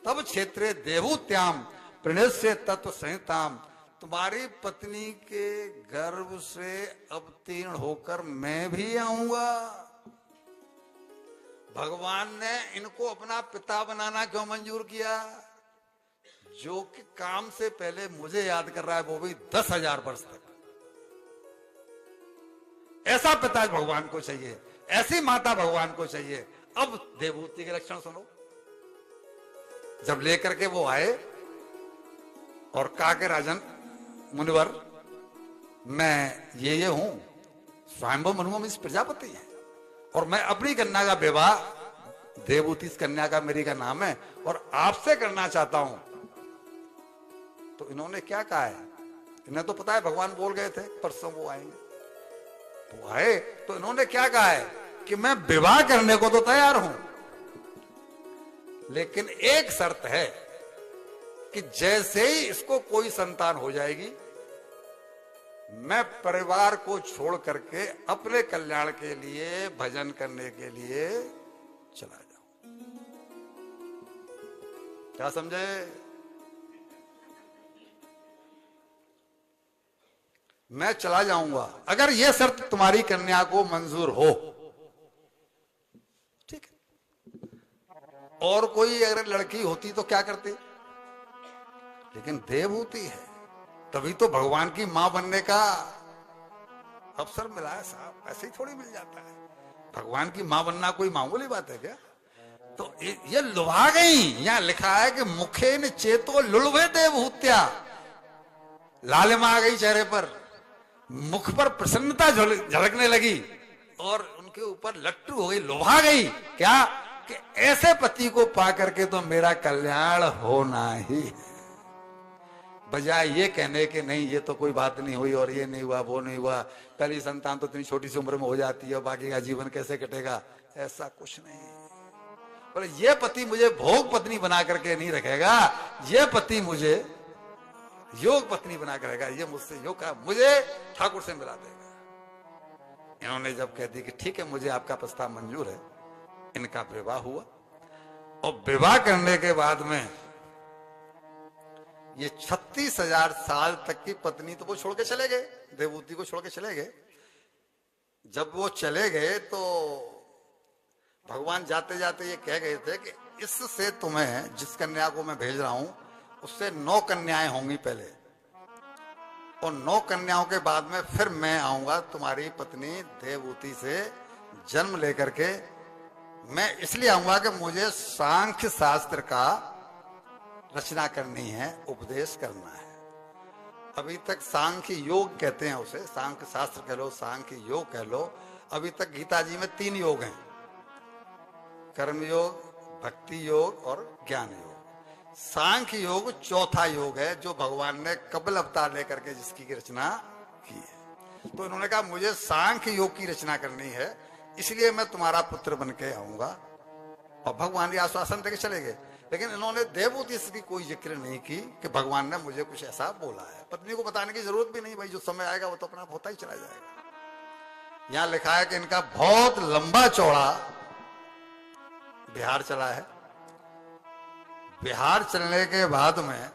तब क्षेत्रे देवूत्याम प्रणस्य तत्व संहिताम। तुम्हारी पत्नी के गर्भ से अवतीर्ण होकर मैं भी आऊंगा। भगवान ने इनको अपना पिता बनाना क्यों मंजूर किया? जो कि काम से पहले मुझे याद कर रहा है, वो भी 10,000 वर्ष तक। ऐसा पिता भगवान को चाहिए, ऐसी माता भगवान को चाहिए। अब देवहूति के लक्षण सुनो। जब लेकर के वो आए और कहा कि राजन मुनिवर, मैं ये हूं, स्वयंभू मनु इस प्रजापति है, और मैं अपनी कन्या का विवाह, देवहूति इस कन्या का मेरी का नाम है, और आपसे करना चाहता हूं। तो इन्होंने क्या कहा है? इन्हें तो पता है भगवान बोल गए थे परसों वो आएंगे, तो आए। तो इन्होंने क्या कहा है कि मैं विवाह करने को तो तैयार हूं, लेकिन एक शर्त है कि जैसे ही इसको कोई संतान हो जाएगी, मैं परिवार को छोड़ करके अपने कल्याण के लिए, भजन करने के लिए चला जाऊं। क्या समझे? मैं चला जाऊंगा अगर यह शर्त तुम्हारी कन्या को मंजूर हो, ठीक है। और कोई अगर लड़की होती तो क्या करती? लेकिन देवहूति है, तभी तो भगवान की मां बनने का अवसर मिला है साहब। ऐसे ही थोड़ी मिल जाता है। भगवान की मां बनना कोई मामूली बात है क्या? तो ये लुभा गई। यहां लिखा है कि मुखे न चेतो लुलभे देवहूत्या। लालिमा आ गई चेहरे पर, मुख पर प्रसन्नता झलकने लगी और उनके ऊपर लट्टू हो गई, लुभा गई। क्या कि ऐसे पति को पा करके तो मेरा कल्याण होना ही है, बजाय ये कहने के नहीं ये तो कोई बात नहीं हुई और ये नहीं हुआ वो नहीं हुआ, पहली संतान तो इतनी छोटी सी उम्र में हो जाती है, बाकी का जीवन कैसे कटेगा। ऐसा कुछ नहीं। बोले ये पति मुझे भोग पत्नी बना करके नहीं रखेगा, ये पति मुझे योग पत्नी बना कर रहेगा। ये मुझसे योग का मुझे ठाकुर से मिला देगा। इन्होंने जब कह दी कि ठीक है मुझे आपका प्रस्ताव मंजूर है, इनका विवाह हुआ। और विवाह करने के बाद में ये 36,000 साल तक की पत्नी तो वो छोड़ के चले गए, देवहूति को छोड़ के चले गए। जब वो चले गए तो भगवान जाते जाते ये कह गए थे कि इससे तुम्हें, जिस कन्या को मैं भेज रहा हूं, उससे 9 कन्याएं होंगी पहले, और 9 कन्याओं के बाद में फिर मैं आऊंगा तुम्हारी पत्नी देवहूति से जन्म लेकर के। मैं इसलिए आऊंगा कि मुझे सांख्य शास्त्र का रचना करनी है, उपदेश करना है। अभी तक सांख्य योग कहते हैं उसे, सांख्य शास्त्र कह लो, सांख्य योग कह लो। अभी तक गीता जी में 3 योग हैं, कर्म योग, भक्ति योग और ज्ञान योग। सांख्य योग चौथा योग है, जो भगवान ने कपिल अवतार लेकर के जिसकी रचना की है। तो इन्होंने कहा मुझे सांख्य योग की रचना करनी है, इसलिए मैं तुम्हारा पुत्र बन के आऊंगा। और भगवान ये आश्वासन देके चले गए। लेकिन इन्होंने देवहूति की कोई जिक्र नहीं की कि भगवान ने मुझे कुछ ऐसा बोला है। पत्नी को बताने की जरूरत भी नहीं, भाई जो समय आएगा वो तो अपना होता ही चला जाएगा। यहां लिखा है कि इनका बहुत लंबा चौड़ा बिहार चला है। बिहार चलने के बाद में